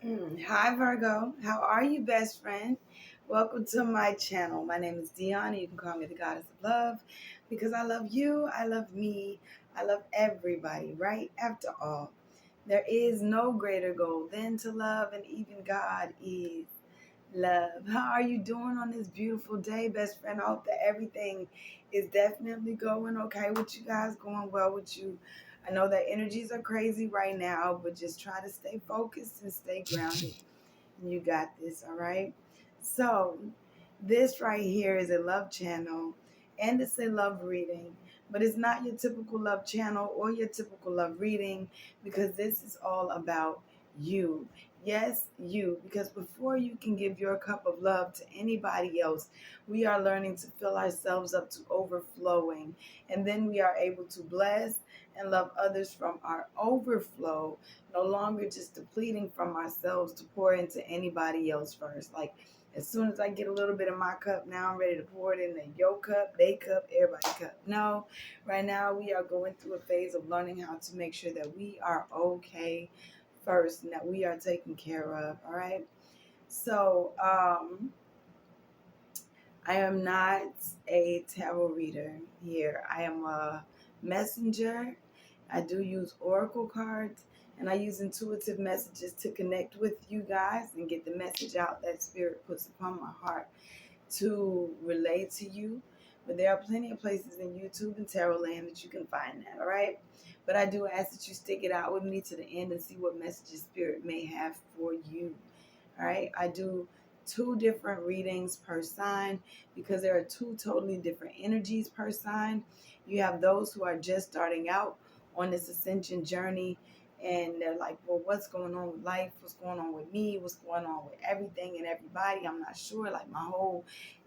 Hi Virgo, how are you, best friend? Welcome to my channel. My name is Dion. You can call me the goddess of love because I love you, I love me, I love everybody, right? After all, there is no greater goal than to love, and even God is love. How are you doing on this beautiful day, best friend? I hope that everything is definitely going okay with you guys, going well with you. I know that energies are crazy right now, but just try to stay focused and stay grounded. You got this, all right? So, this right here is a love channel and it's a love reading, but it's not your typical love channel or your typical love reading because this is all about you. Yes, you. Because before you can give your cup of love to anybody else, we are learning to fill ourselves up to overflowing. And then we are able to bless and love others from our overflow, no longer just depleting from ourselves to pour into anybody else first. Like, as soon as I get a little bit of my cup, now I'm ready to pour it in your cup, they cup, everybody cup. No, right now we are going through a phase of learning how to make sure that we are okay first and that we are taken care of. All right. So, I am not a tarot reader here. I am a messenger. I do use oracle cards and I use intuitive messages to connect with you guys and get the message out that spirit puts upon my heart to relay to you. But there are plenty of places in YouTube and Tarot Land that you can find that, all right? But I do ask that you stick it out with me to the end and see what messages spirit may have for you. All right. I do two different readings per sign because there are two totally different energies per sign. You have those who are just starting out on this ascension journey and they're like, well, what's going on with life? What's going on with me? What's going on with everything and everybody? I'm not sure. Like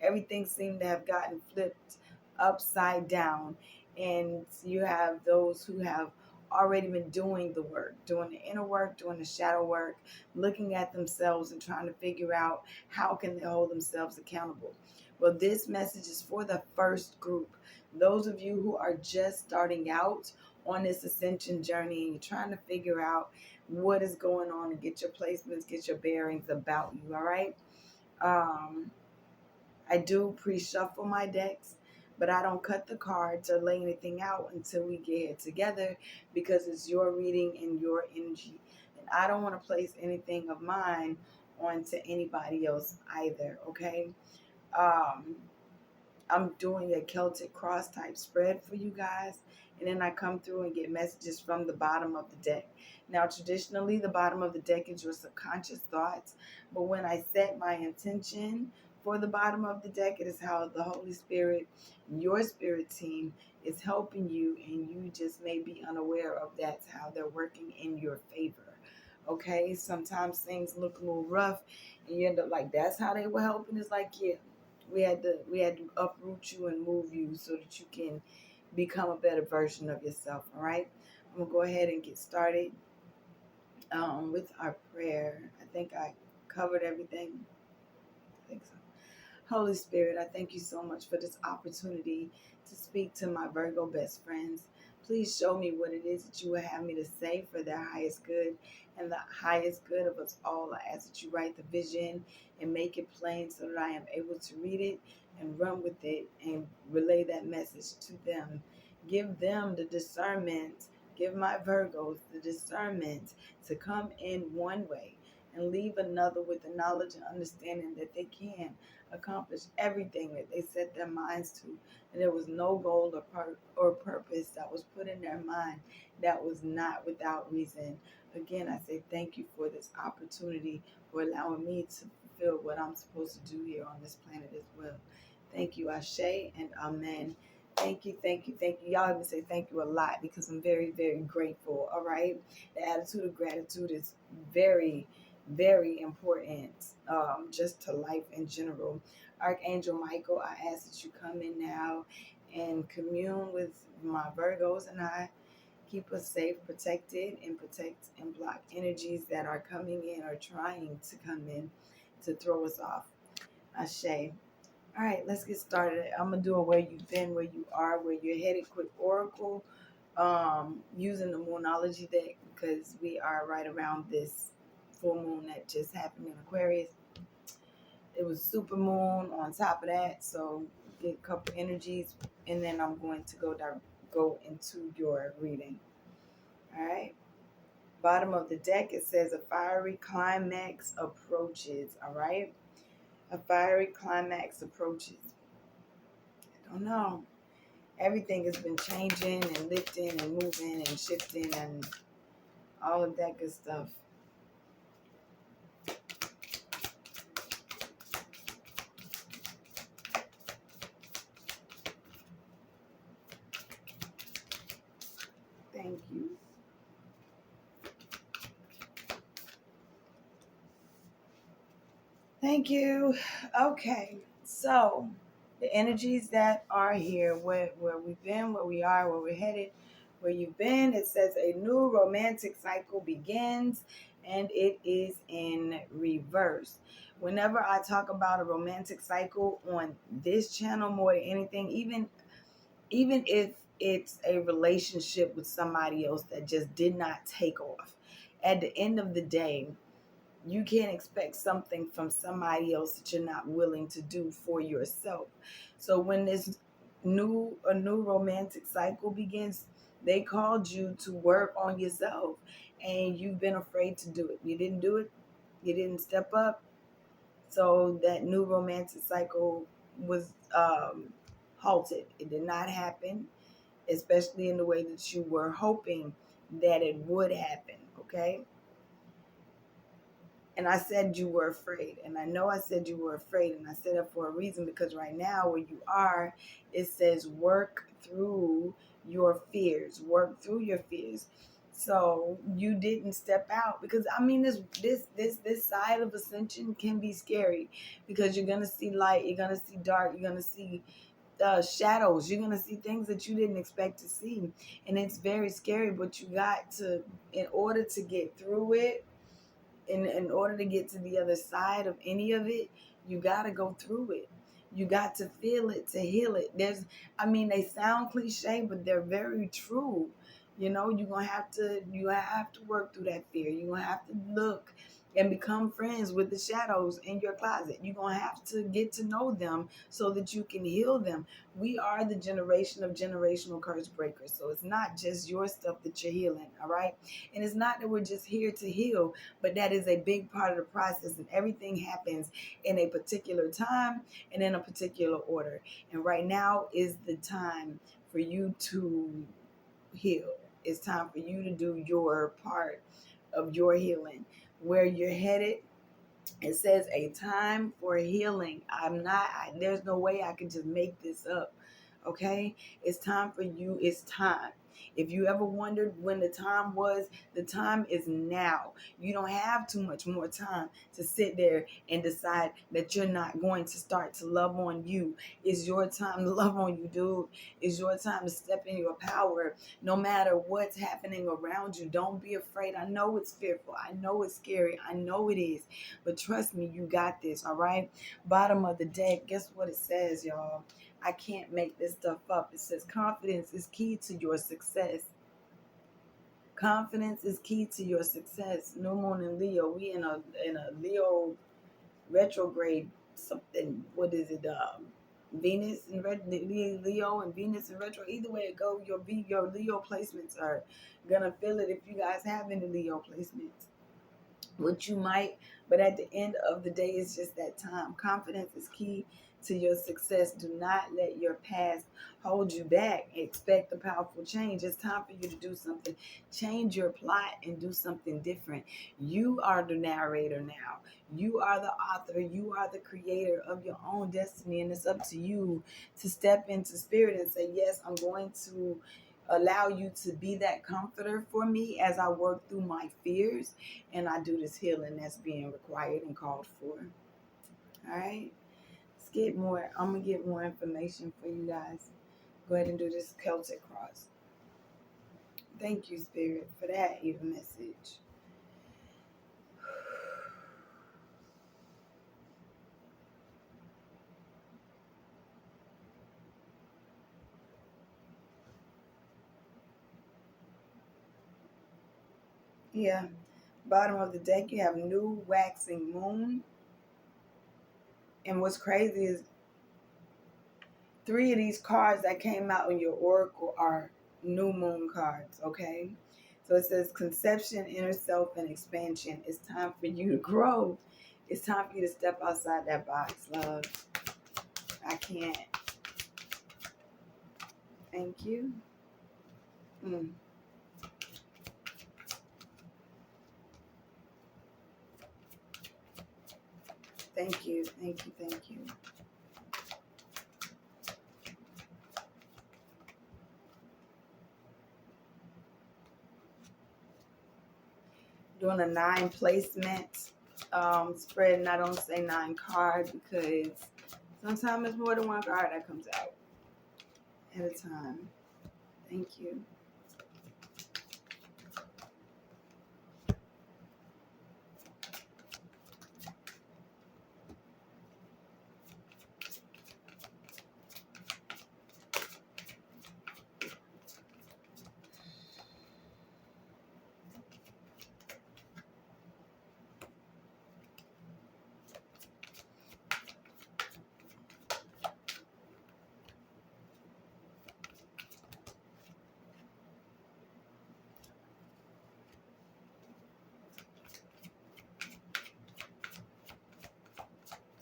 everything seemed to have gotten flipped upside down. And you have those who have already been doing the work, doing the inner work, doing the shadow work, looking at themselves and trying to figure out how can they hold themselves accountable. Well, this message is for the first group. Those of you who are just starting out on this ascension journey and you're trying to figure out what is going on and get your placements, get your bearings about you, all right? Um, I do pre-shuffle my decks, but I don't cut the cards or lay anything out until we get it together because it's your reading and your energy. And I don't want to place anything of mine onto anybody else either, okay? Um, I'm doing a Celtic cross type spread for you guys. And then I come through and get messages from the bottom of the deck. Now, traditionally, the bottom of the deck is your subconscious thoughts. But when I set my intention for the bottom of the deck, it is how the Holy Spirit, your spirit team, is helping you. And you just may be unaware of that's how they're working in your favor. Okay, sometimes things look a little rough and you end up like, that's how they were helping. It's like, yeah, we had to uproot you and move you so that you can become a better version of yourself. All right, I'm gonna go ahead and get started with our prayer. I think I covered everything. I think so. Holy Spirit, I thank you so much for this opportunity to speak to my Virgo best friends. Please show me what it is that you would have me to say for their highest good and the highest good of us all. I ask that you write the vision and make it plain so that I am able to read it and run with it and relay that message to them. Give them the discernment. Give my Virgos the discernment to come in one way and leave another with the knowledge and understanding that they can accomplish everything that they set their minds to. And there was no goal or purpose that was put in their mind that was not without reason. Again, I say thank you for this opportunity for allowing me to fulfill what I'm supposed to do here on this planet as well. Thank you, Ashe and Amen. Thank you, thank you, thank you. Y'all even say thank you a lot because I'm very, very grateful. All right. The attitude of gratitude is very, very important just to life in general. Archangel Michael, I ask that you come in now and commune with my Virgos and I. Keep us safe, protected, and protect and block energies that are coming in or trying to come in to throw us off. Ashe. All right, let's get started. I'm gonna do a where you've been, where you are, where you're headed. Quick oracle, using the Moonology deck because we are right around this full moon that just happened in Aquarius. It was super moon on top of that, so get a couple energies, and then I'm going to go into your reading. All right. Bottom of the deck, it says a fiery climax approaches. All right. A fiery climax approaches. I don't know. Everything has been changing and lifting and moving and shifting and all of that good stuff. Thank you. Thank you. Okay. So the energies that are here, where we've been, where we are, where we're headed, where you've been, it says a new romantic cycle begins, and it is in reverse. Whenever I talk about a romantic cycle on this channel, more than anything, even if it's a relationship with somebody else that just did not take off, at the end of the day, you can't expect something from somebody else that you're not willing to do for yourself. So when this a new romantic cycle begins, they called you to work on yourself, and you've been afraid to do it. You didn't do it. You didn't step up. So that new romantic cycle was halted. It did not happen, especially in the way that you were hoping that it would happen. Okay. And I said you were afraid. And I know I said you were afraid. And I said that for a reason, because right now where you are, it says work through your fears. Work through your fears. So you didn't step out, because I mean this side of ascension can be scary, because you're gonna see light, you're gonna see dark, you're gonna see shadows, you're gonna see things that you didn't expect to see, and it's very scary. But you got to, in order to get through it, in order to get to the other side of any of it, you got to go through it. You got to feel it to heal it. They sound cliche, but they're very true. You have to work through that fear. You're going to have to look and become friends with the shadows in your closet. You're going to have to get to know them so that you can heal them. We are the generation of generational curse breakers. So it's not just your stuff that you're healing, all right? And it's not that we're just here to heal, but that is a big part of the process. And everything happens in a particular time and in a particular order. And right now is the time for you to heal. It's time for you to do your part of your healing. Where you're headed, it says a time for healing. There's no way I can just make this up. Okay? It's time for you. It's time. If you ever wondered when the time was, the time is now. You don't have too much more time to sit there and decide that you're not going to start to love on you. It's your time to love on you, dude. It's your time to step in your power. No matter what's happening around you, don't be afraid. I know it's fearful. I know it's scary. I know it is. But trust me, you got this, all right? Bottom of the deck, guess what it says, y'all? I can't make this stuff up. It says confidence is key to your success. Confidence is key to your success. New moon in Leo. We in a Leo retrograde something. What is it? Venus and Leo and Venus in retro. Either way it go, your Leo placements are gonna feel it if you guys have any Leo placements. Which you might, but at the end of the day, it's just that time. Confidence is key to your success. Do not let your past hold you back. Expect a powerful change. It's time for you to do something. Change your plot and do something different. You are the narrator now. You are the author. You are the creator of your own destiny, and it's up to you to step into spirit and say, yes, I'm going to allow you to be that comforter for me as I work through my fears and I do this healing that's being required and called for. All right. I'm going to get more information for you guys. Go ahead and do this Celtic cross. Thank you, Spirit, for that even message. Yeah. Bottom of the deck, you have new waxing moon. And what's crazy is three of these cards that came out in your oracle are new moon cards, okay? So it says conception, inner self, and expansion. It's time for you to grow. It's time for you to step outside that box, love. I can't. Thank you. Mm. Thank you. Thank you. Thank you. Doing a 9 placement spread, and I don't say 9 card because sometimes it's more than one card that comes out at a time. Thank you.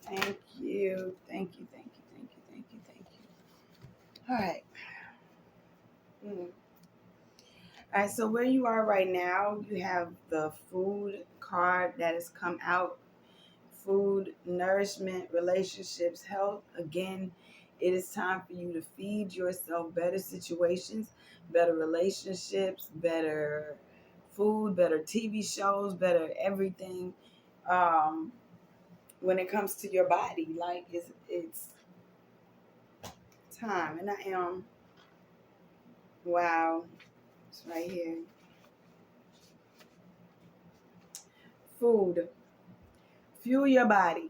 Thank you. Thank you. Thank you. Thank you. Thank you. Thank you. All right. All right. So where you are right now, you have the food card that has come out. Food, nourishment, relationships, health. Again, it is time for you to feed yourself better situations, better relationships, better food, better TV shows, better everything. Um, when it comes to your body, like it's time, and I am. Wow, it's right here. Food, fuel your body,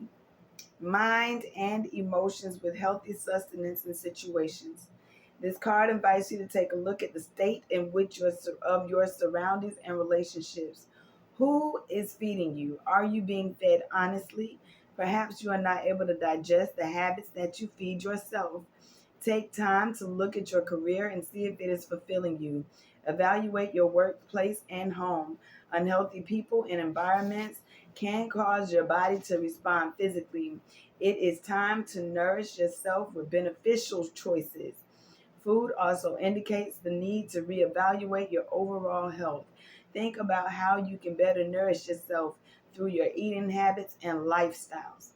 mind, and emotions with healthy sustenance and situations. This card invites you to take a look at the state in which of your surroundings and relationships. Who is feeding you? Are you being fed honestly? Perhaps you are not able to digest the habits that you feed yourself. Take time to look at your career and see if it is fulfilling you. Evaluate your workplace and home. Unhealthy people and environments can cause your body to respond physically. It is time to nourish yourself with beneficial choices. Food also indicates the need to reevaluate your overall health. Think about how you can better nourish yourself through your eating habits and lifestyles.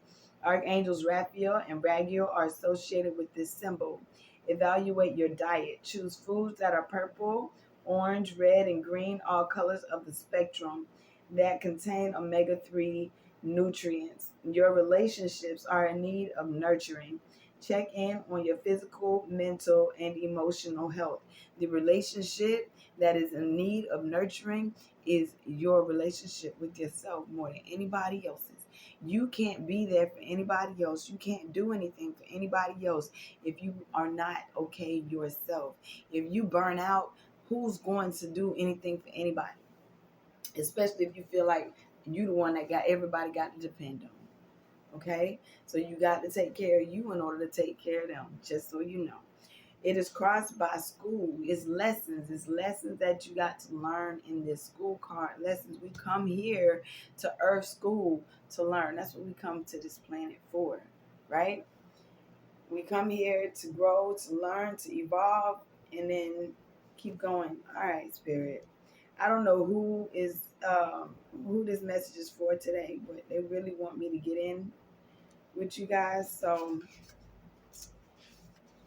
Archangels Raphael and Raguel are associated with this symbol. Evaluate your diet. Choose foods that are purple, orange, red, and green, all colors of the spectrum, that contain omega 3 nutrients. Your relationships are in need of nurturing. Check in on your physical, mental, and emotional health. The relationship that is in need of nurturing is your relationship with yourself more than anybody else's. You can't be there for anybody else. You can't do anything for anybody else if you are not okay yourself. If you burn out, who's going to do anything for anybody? Especially if you feel like you the one that got everybody got to depend on. Okay, so you got to take care of you in order to take care of them, just so you know. It is crossed by school. It's lessons that you got to learn in this school card. Lessons. We come here to earth school to learn. That's what we come to this planet for, right? We come here to grow, to learn, to evolve, and then keep going. All right, spirit. I don't know who this message is for today, but they really want me to get in with you guys. So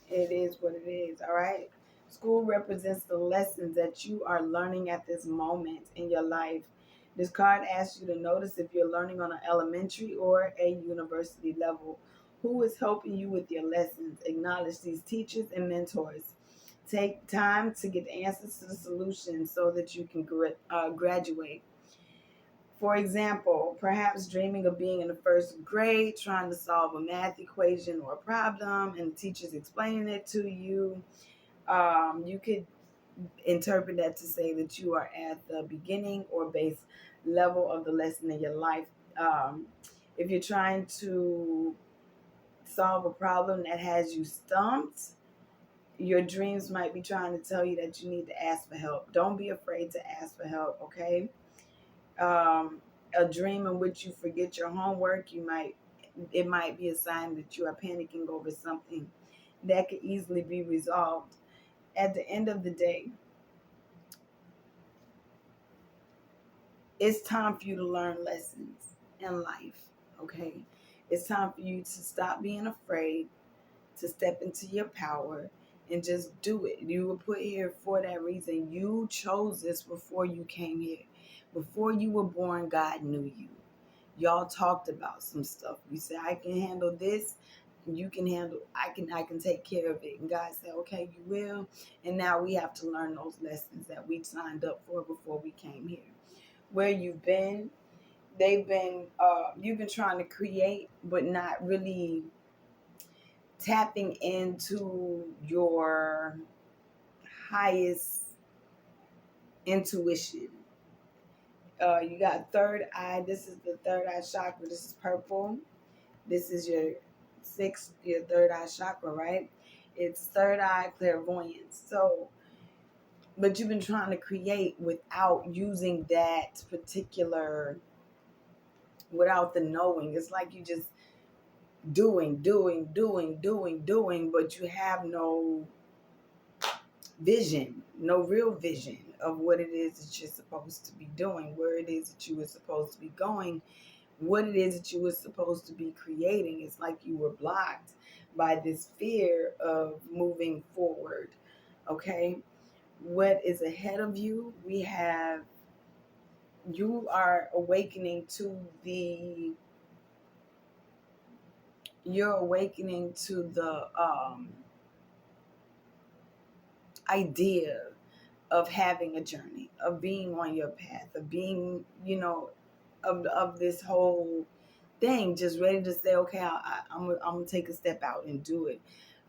it is what it is. All right. School represents the lessons that you are learning at this moment in your life. This card asks you to notice if you're learning on an elementary or a university level. Who is helping you with your lessons? Acknowledge these teachers and mentors. Take time to get the answers to the solutions so that you can graduate. For example, perhaps dreaming of being in the first grade, trying to solve a math equation or a problem, and the teacher's explaining it to you. You could interpret that to say that you are at the beginning or base level of the lesson in your life. Um, if you're trying to solve a problem that has you stumped, your dreams might be trying to tell you that you need to ask for help. Don't be afraid to ask for help, okay? A dream in which you forget your homework, it might be a sign that you are panicking over something that could easily be resolved. At the end of the day, it's time for you to learn lessons in life, okay? It's time for you to stop being afraid, to step into your power and just do it. You were put here for that reason. You chose this before you came here. Before you were born, God knew you. Y'all talked about some stuff. You said, I can handle this. You can handle, I can take care of it. And God said, okay, you will. And now we have to learn those lessons that we signed up for before we came here. Where you've been, you've been trying to create, but not really tapping into your highest intuition. You got third eye. This is the third eye chakra. This is purple. This is your third eye chakra, right? It's third eye clairvoyance. So, but you've been trying to create without using that particular, without the knowing. It's like you just doing, but you have no vision, no real vision of what it is that you're supposed to be doing, where it is that you were supposed to be going, what it is that you were supposed to be creating. It's like you were blocked by this fear of moving forward. Okay. What is ahead of you? You are awakening to you're awakening to the idea of having a journey, of being on your path, of being, of this whole thing, just ready to say, okay, I'm gonna take a step out and do it.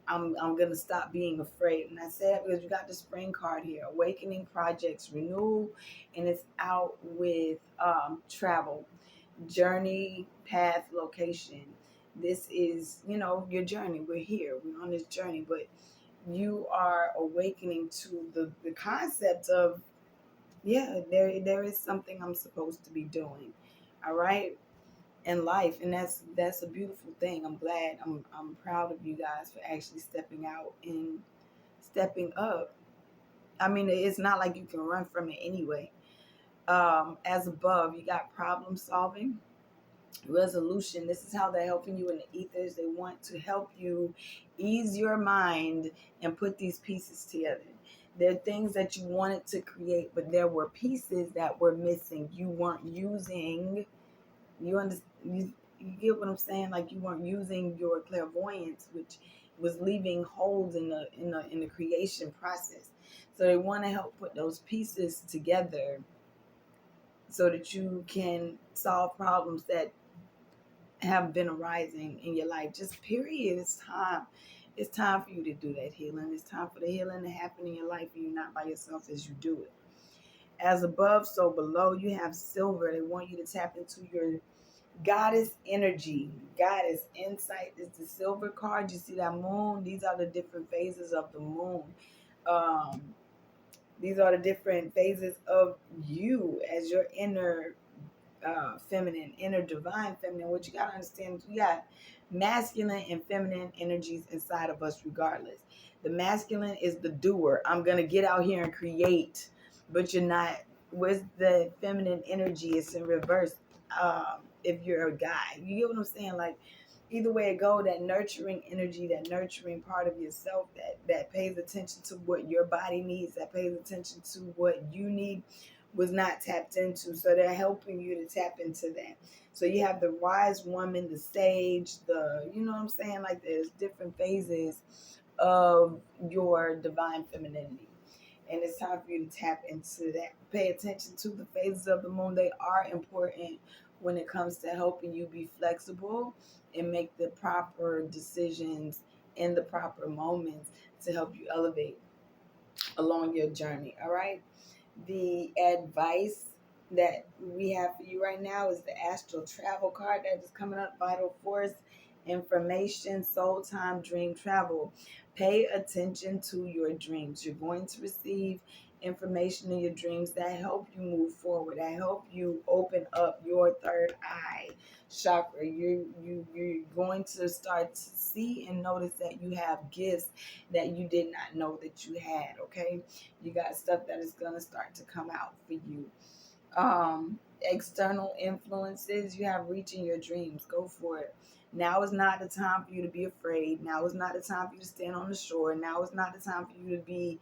I'm gonna stop being afraid. And I say that because you got the spring card here, awakening projects, renewal, and it's out with travel, journey, path, location. This is, your journey. We're here. We're on this journey, but you are awakening to the concept of, yeah, there is something I'm supposed to be doing, all right, in life. And that's a beautiful thing. I'm glad, I'm proud of you guys for actually stepping out and stepping up. I mean, it's not like you can run from it anyway. As above, you got problem solving, resolution. This is how they're helping you in the ethers. They want to help you ease your mind and put these pieces together. There are things that you wanted to create, but there were pieces that were missing. You weren't using, you understand, you get what I'm saying? Like, you weren't using your clairvoyance, which was leaving holes in the creation process. So they want to help put those pieces together so that you can solve problems that have been arising in your life. Just period. It's time. It's time for you to do that healing. It's time for the healing to happen in your life, and you're not by yourself as you do it. As above, so below. You have silver. They want you to tap into your goddess energy. Goddess insight is the silver card. You see that moon? These are the different phases of the moon. Um, these are the different phases of you as your inner feminine, inner divine feminine. What you got to understand is we got masculine and feminine energies inside of us regardless. The masculine is the doer. I'm going to get out here and create, but you're not. With the feminine energy, it's in reverse. If you're a guy, you get what I'm saying? Like, either way it go, that nurturing energy, that nurturing part of yourself that pays attention to what your body needs, that pays attention to what you need, was not tapped into. So they're helping you to tap into that. So you have the wise woman, the sage, you know what I'm saying? Like, there's different phases of your divine femininity. And it's time for you to tap into that. Pay attention to the phases of the moon. They are important when it comes to helping you be flexible and make the proper decisions in the proper moments to help you elevate along your journey. All right. The advice that we have for you right now is the astral travel card that is coming up. Vital force, information, soul time, dream travel. Pay attention to your dreams. You're going to receive information in your dreams that help you move forward, that help you open up your third eye chakra. You're going to start to see and notice that you have gifts that you did not know that you had. Okay, you got stuff that is going to start to come out for you. External influences, you have reaching your dreams. Go for it. Now is not the time for you to be afraid. Now is not the time for you to stand on the shore. Now is not the time for you to be,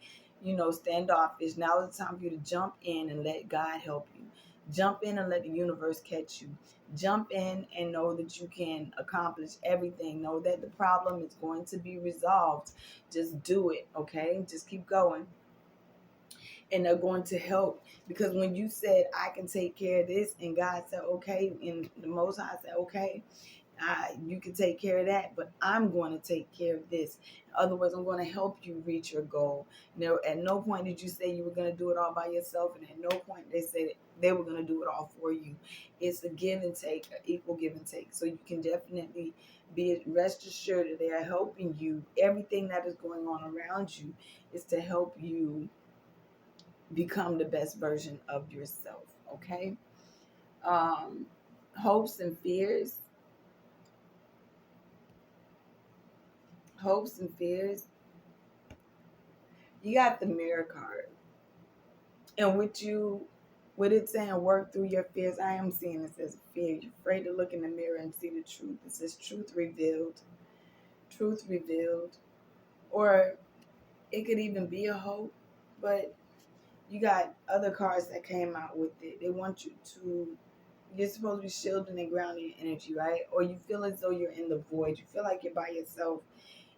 standoffish. Now is the time for you to jump in and let God help you. Jump in and let the universe catch you. Jump in and know that you can accomplish everything. Know that the problem is going to be resolved. Just do it, okay? Just keep going. And they're going to help, because when you said I can take care of this, and God said okay, and the Most High said okay, you can take care of that, but I'm going to take care of this. In other words, I'm going to help you reach your goal. At no point did you say you were going to do it all by yourself, and at no point they said they were going to do it all for you. It's a give and take, an equal give and take. So you can definitely be rest assured that they are helping you. Everything that is going on around you is to help you become the best version of yourself. Okay. um Hopes and fears. Hopes and fears, you got the mirror card, and with it saying work through your fears, I am seeing this as a fear. You're afraid to look in the mirror and see the truth. It says truth revealed. Truth revealed. Or it could even be a hope, but you got other cards that came out with it. They want you to, you're supposed to be shielding and grounding your energy, right? Or you feel as though you're in the void. You feel like you're by yourself,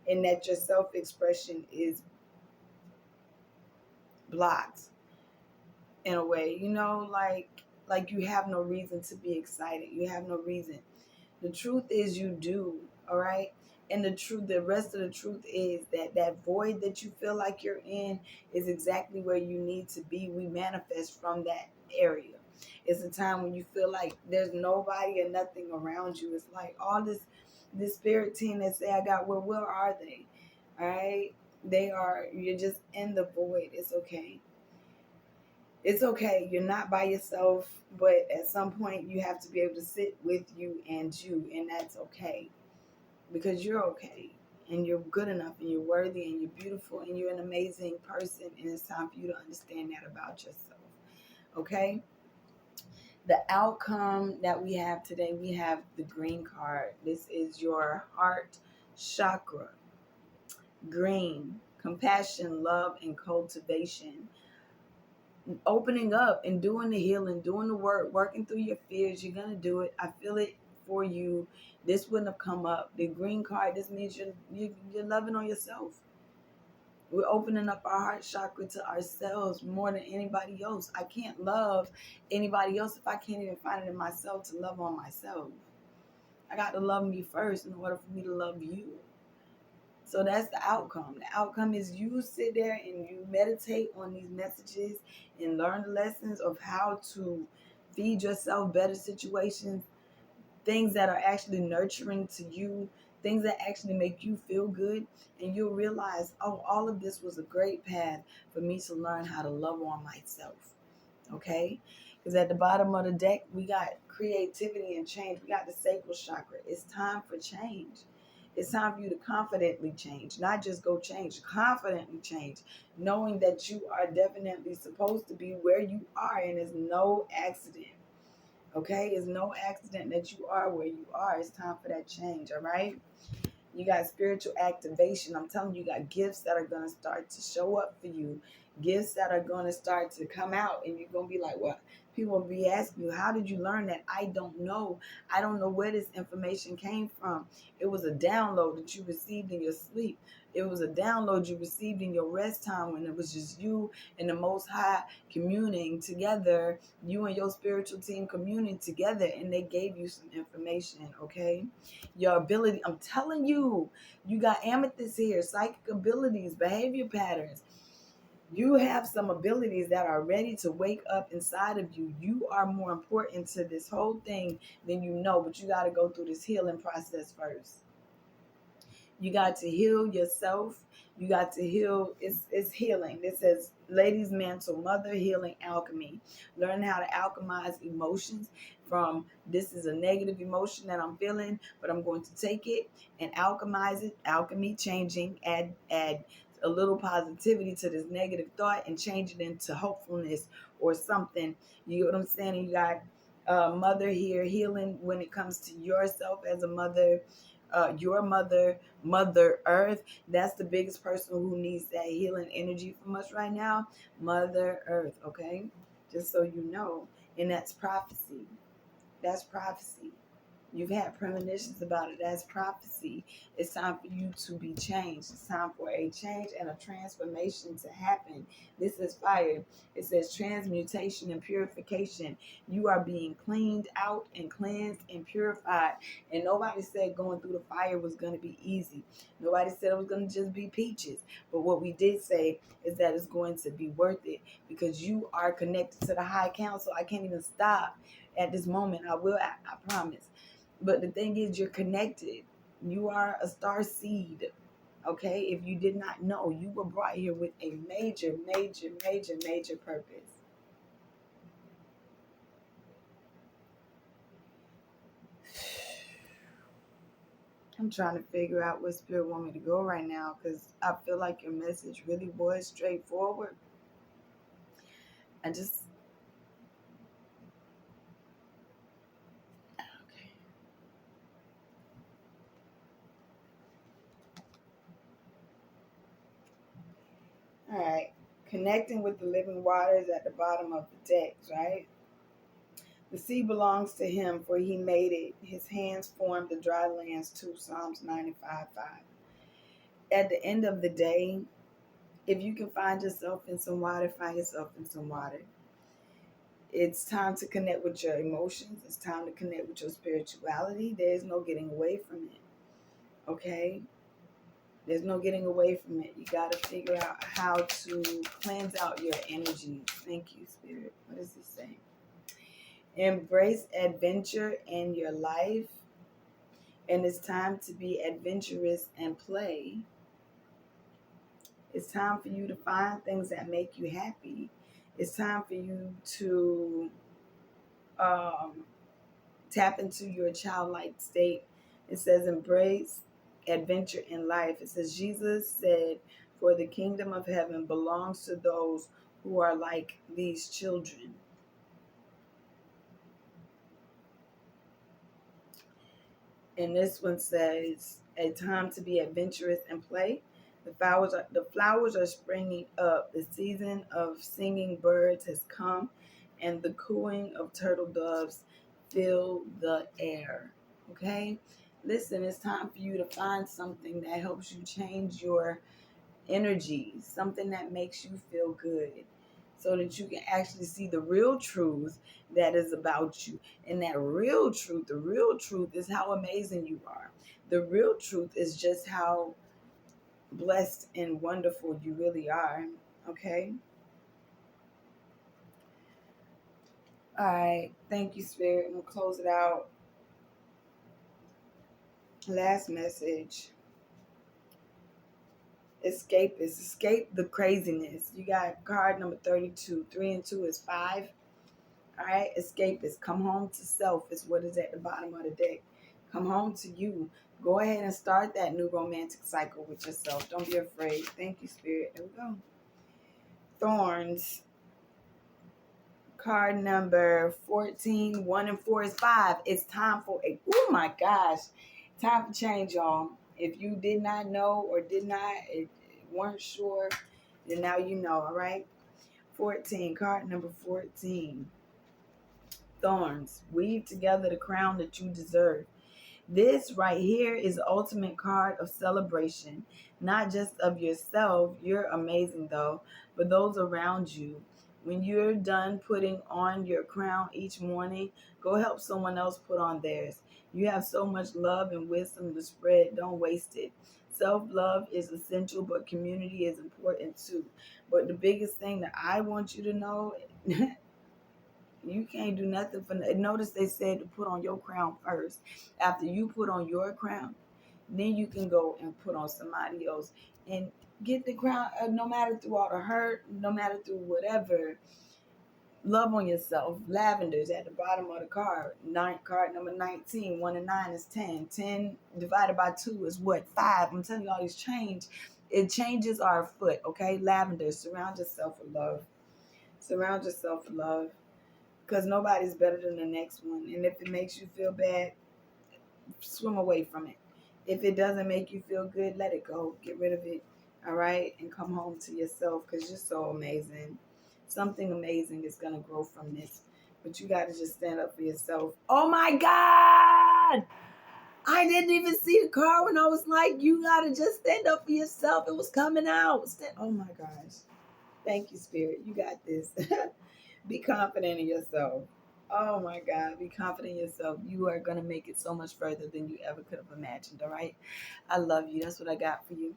and that your self-expression is blocked in a way, like you have no reason to be excited. You have no reason. The truth is you do, all right? And the rest of the truth is that void that you feel like you're in is exactly where you need to be. We manifest from that area. It's a time when you feel like there's nobody or nothing around you. It's like all this spirit team that say I got, where are they? All right? They are, you're just in the void. It's okay. It's okay. You're not by yourself, but at some point you have to be able to sit with you, and that's okay, because you're okay, and you're good enough, and you're worthy, and you're beautiful, and you're an amazing person, and it's time for you to understand that about yourself. Okay? The outcome that we have today, we have the green card. This is your heart chakra. Green, compassion, love, and cultivation. Opening up and doing the healing, doing the work, working through your fears. You're gonna do it. I feel it for you. This wouldn't have come up. The green card, this means you're loving on yourself. We're opening up our heart chakra to ourselves more than anybody else. I can't love anybody else if I can't even find it in myself to love on myself. I got to love me first in order for me to love you. So that's the outcome. The outcome is you sit there and you meditate on these messages and learn the lessons of how to feed yourself better situations, things that are actually nurturing to you, things that actually make you feel good. And you'll realize, oh, all of this was a great path for me to learn how to love on myself. Okay? Because at the bottom of the deck, we got creativity and change. We got the sacral chakra. It's time for change. It's time for you to confidently change, not just go change, confidently change, knowing that you are definitely supposed to be where you are, and it's no accident. Okay? It's no accident that you are where you are. It's time for that change, all right? You got spiritual activation. I'm telling you, you got gifts that are going to start to show up for you. Gifts that are going to start to come out. And you're going to be like, what? People will be asking you, how did you learn that? I don't know. I don't know where this information came from. It was a download that you received in your sleep. It was a download you received in your rest time, when it was just you and the Most High communing together, you and your spiritual team communing together, and they gave you some information, okay? Your ability, I'm telling you, you got amethyst here, psychic abilities, behavior patterns. You have some abilities that are ready to wake up inside of you. You are more important to this whole thing than you know, but you got to go through this healing process first. You got to heal yourself. You got to heal. It's healing. This says ladies mantle, mother healing alchemy. Learn how to alchemize emotions from this is a negative emotion that I'm feeling, but I'm going to take it and alchemize it. Alchemy, changing, add a little positivity to this negative thought and change it into hopefulness or something. You know what I'm saying? And you got mother here healing when it comes to yourself as a mother, your mother, Mother Earth. That's the biggest person who needs that healing energy from us right now. Mother Earth, okay? Just so you know. And that's prophecy. That's prophecy. You've had premonitions about it. That's prophecy. It's time for you to be changed. It's time for a change and a transformation to happen. This is fire. It says transmutation and purification. You are being cleaned out and cleansed and purified. And nobody said going through the fire was going to be easy. Nobody said it was going to just be peaches. But what we did say is that it's going to be worth it because you are connected to the high council. I can't even stop at this moment. I promise. But the thing is, you're connected. You are a star seed. Okay? If you did not know, you were brought here with a major, major, major, major purpose. I'm trying to figure out what spirit want me to go right now because I feel like your message really was straightforward. I just okay. All right. Connecting with the living waters at the bottom of the decks, right? The sea belongs to him, for he made it. His hands formed the dry lands too. Psalms 95:5. At the end of the day, if you can find yourself in some water, find yourself in some water. It's time to connect with your emotions. It's time to connect with your spirituality. There's no getting away from it. Okay? There's no getting away from it. You got to figure out how to cleanse out your energy. Thank you, Spirit. What does this say? Embrace adventure in your life. And it's time to be adventurous and play. It's time for you to find things that make you happy. It's time for you to um, tap into your childlike state. It says, embrace adventure in life. It says, Jesus said, for the kingdom of heaven belongs to those who are like these children. And this one says, a time to be adventurous and play. The flowers are springing up. The season of singing birds has come, and the cooing of turtle doves fill the air. Okay? Listen, it's time for you to find something that helps you change your energy, something that makes you feel good, so that you can actually see the real truth that is about you. And that real truth, the real truth is how amazing you are. The real truth is just how blessed and wonderful you really are. Okay? All right. Thank you, Spirit. I'm going to close it out. Last message. Escapists. Escape the craziness. You got card number 32. 3 and 2 is 5. All right, escapists, come home to self is what is at the bottom of the deck. Come home to you. Go ahead and start that new romantic cycle with yourself. Don't be afraid. Thank you, Spirit. There we go. Thorns. Card number 14. 1 and 4 is 5. It's time for oh my gosh. Time for change, y'all. If you did not know or weren't sure, then now you know, all right? 14. Card number 14. Thorns. Weave together the crown that you deserve. This right here is the ultimate card of celebration, not just of yourself. You're amazing though, but those around you. When you're done putting on your crown each morning, go help someone else put on theirs. You have so much love and wisdom to spread. Don't waste it. Self-love is essential, but community is important too. But the biggest thing that I want you to know, you can't do nothing for. Notice they said to put on your crown first. After you put on your crown, then you can go and put on somebody else and get the crown. No matter through all the hurt, no matter through whatever, love on yourself. Lavender's at the bottom of the card. Card number 19. 1 and 9 is 10. 10 divided by 2 is what? 5. I'm telling you, all these change. It changes our foot, okay? Lavender, surround yourself with love. Surround yourself with love. Because nobody's better than the next one. And if it makes you feel bad, swim away from it. If it doesn't make you feel good, let it go. Get rid of it. All right? And come home to yourself because you're so amazing. Something amazing is going to grow from this. But you got to just stand up for yourself. Oh my God! I didn't even see the car when I was like, you got to just stand up for yourself. It was coming out. Oh my gosh. Thank you, Spirit. You got this. Be confident in yourself. Oh my God, be confident in yourself. You are going to make it so much further than you ever could have imagined, all right? I love you. That's what I got for you.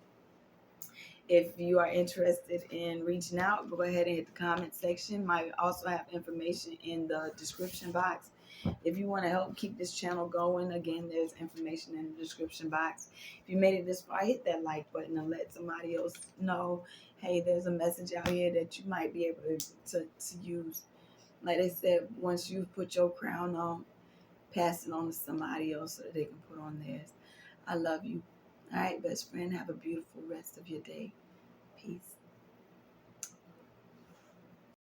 If you are interested in reaching out, go ahead and hit the comment section. I also have information in the description box. If you want to help keep this channel going, again, there's information in the description box. If you made it this far, hit that like button and let somebody else know, hey, there's a message out here that you might be able to use. Like they said, once you put your crown on, pass it on to somebody else so that they can put on theirs. I love you. All right, best friend, have a beautiful rest of your day. Peace.